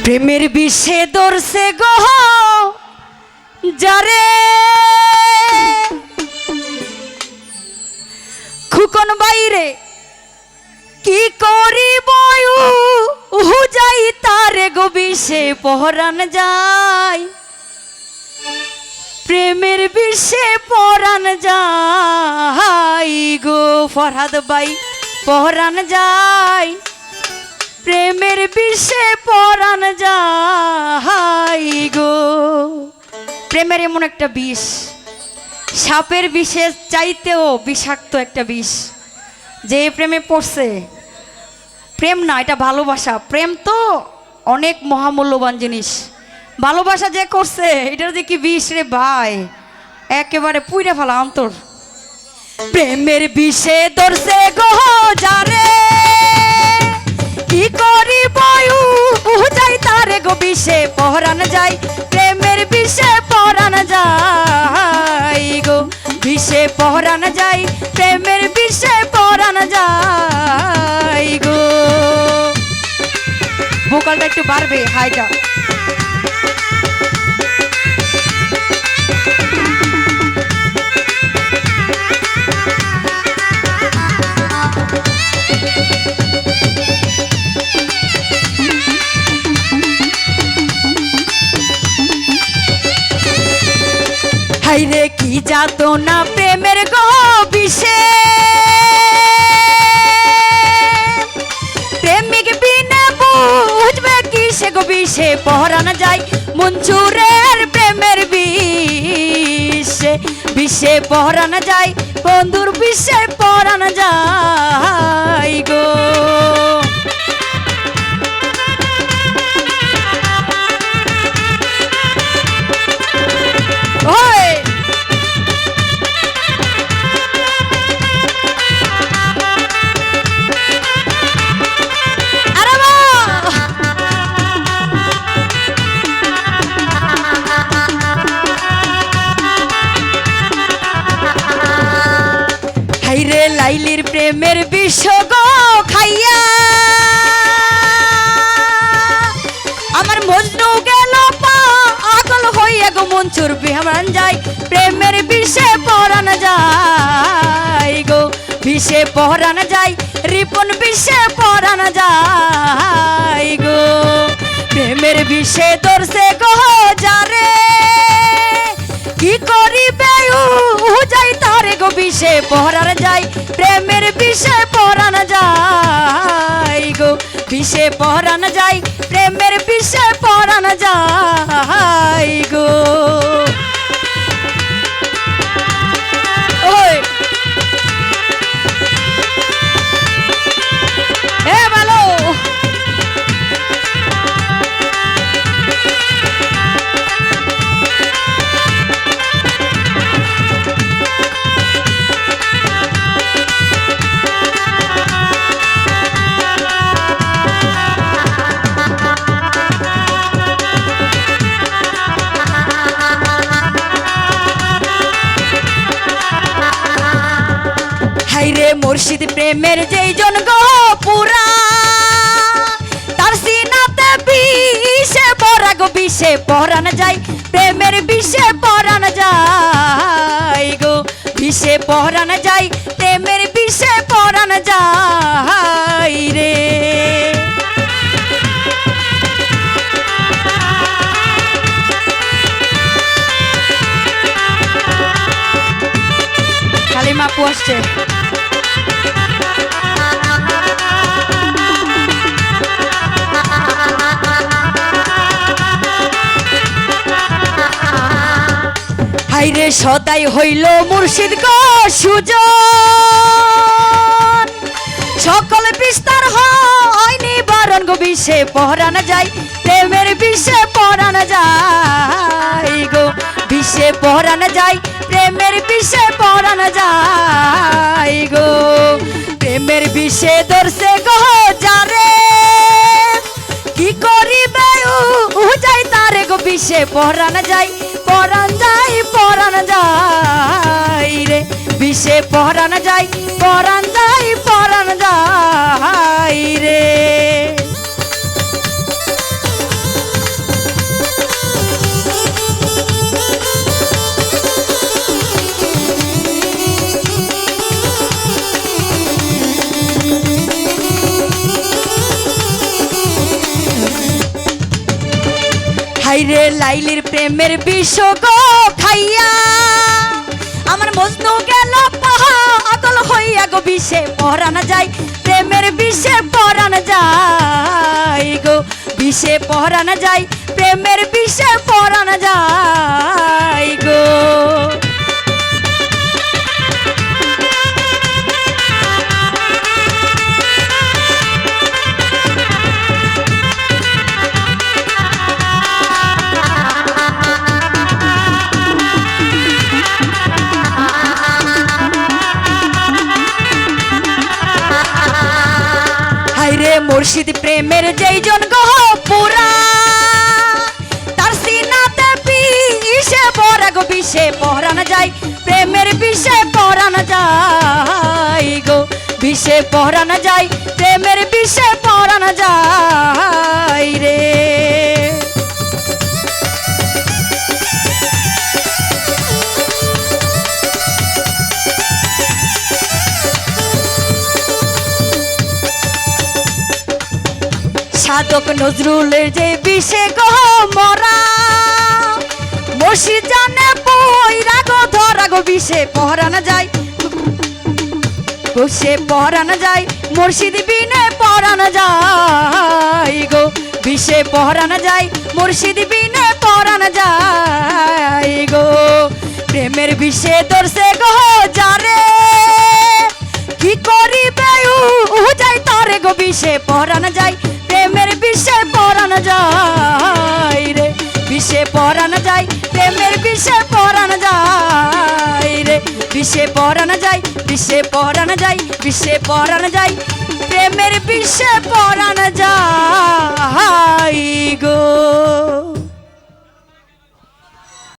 প্রেমের বিষে দর্শে গহ যারে খুকন বাইরে কি করিব উহু যাই তারে গো বিষে পহরান যায় প্রেমের বিষে পরান যায় গো ফরহাদ বাই পহরান যায় প্রেমের বিষে পরান যায় গো। প্রেমের এমন একটা বিষ, সাপের বিষের চাইতেও বিষাক্ত একটা বিষ। যে প্রেমে পড়ছে, প্রেম না এটা ভালোবাসা, প্রেম তো অনেক মহামূল্যবান জিনিস। ভালোবাসা যে করছে এটার যে কি বিষ রে ভাই, একেবারে পুইরা ফেলা অন্তর। প্রেমের বিষে ধরছে গো যারে কি করিব যাই তারে গো বিষে পহরান যায় প্রেমের বিষে পহরান যায় গো বিষে পহরান যায় প্রেমের বিষে পহরান যায় গো। ভোকালটা একটু বাড়বে হাইটা। হাইরে কি যাতো না প্রেমের গো বিষে প্রেমিক বিনা বুঝবে কি সে গো বিষে পহরান যায় মঞ্জুরের প্রেমের বিষে বিষে পহরান যায় বন্ধুর বিষে পহরান যায় গো। হাইরে লাইলির প্রেমের বিষ গো খাইয়া আমার মজনু গেল পাগল হইয়া গো মঞ্চুর বিহান যায় প্রেমের বিষে পরান যায় গো বিষে পরান যায় রিপন বিষে পরান যায় গো। প্রেমের বিষে ধরছে গো যারে কি করিবে যাই তারে গো বিষে পহরান যায় প্রেমের বিষে পরান যায় গো বিষে পহরান যায় প্রেমের বিষে পরান যায় গো। ওই এ ভালো হাইরে মুর্শিদ প্রেমের যেই জন গো পুরা তার সিনাতে বিষে পরা গো বিষে পরান যায় প্রেমের বিষে পরান যায় গো বিষে পরান যায় প্রেমের বিষে পরান যায় রে। খালি মাপু আসছে হাইরে সদাই হইল মুর্শিদ গো সুজন সকল বিস্তার হয় নিবারণ গো বিষে পহরান যায় প্রেমের বিষে পহরান যায় গো বিষে পহরান যায় প্রেমের বিষে পহরান যায় গো। প্রেমের বিষে ধরছে গো যারে কি করিবে যাই তারে গো বিষে পহরান যায় পরান যায় পরান যায় রে বিষে পহরান যায় পরান যায় পরান যায় রে। হাইরে লাইলির প্রেমের বিষ গো খাইয়া আমার মজনু গেল পাগল হইয়া গো বিষে পরাণ যায় প্রেমের বিষে পরাণ যায় গো বিষে পরাণ যায় প্রেমের বিষে পরাণ যায় গো মুর্শিদ প্রেমের যেইজন গো পুরা তার সিনাতে বিষে পরা গো বিষে পরাণ যায় প্রেমের বিষে পরাণ যায় গো বিষে পরাণ যায় প্রেমের বিষে পরাণ যায় রে সাধক নজরুলের যে বিষে গো মরা মুর্শিদ জানে পয়রা গো ধরা গো বিষে পরাণ যায় বিষে পরাণ যায় মুর্শিদ বিনে পরাণ যায় গো বিষে পরাণ যায় মুর্শিদ বিনে পরাণ যায় গো প্রেমের বিষে ধরছে গো যারে কি করিবে যাই তারে গো বিষে পরাণ যায় প্রেমের বিষে পরাণ যায় রে বিষে পরাণ যায় প্রেমের বিষে পরাণ যায় রে বিষে পরাণ যায় বিষে পরাণ যায় বিষে পরাণ যায় প্রেমের বিষে পরাণ যায়।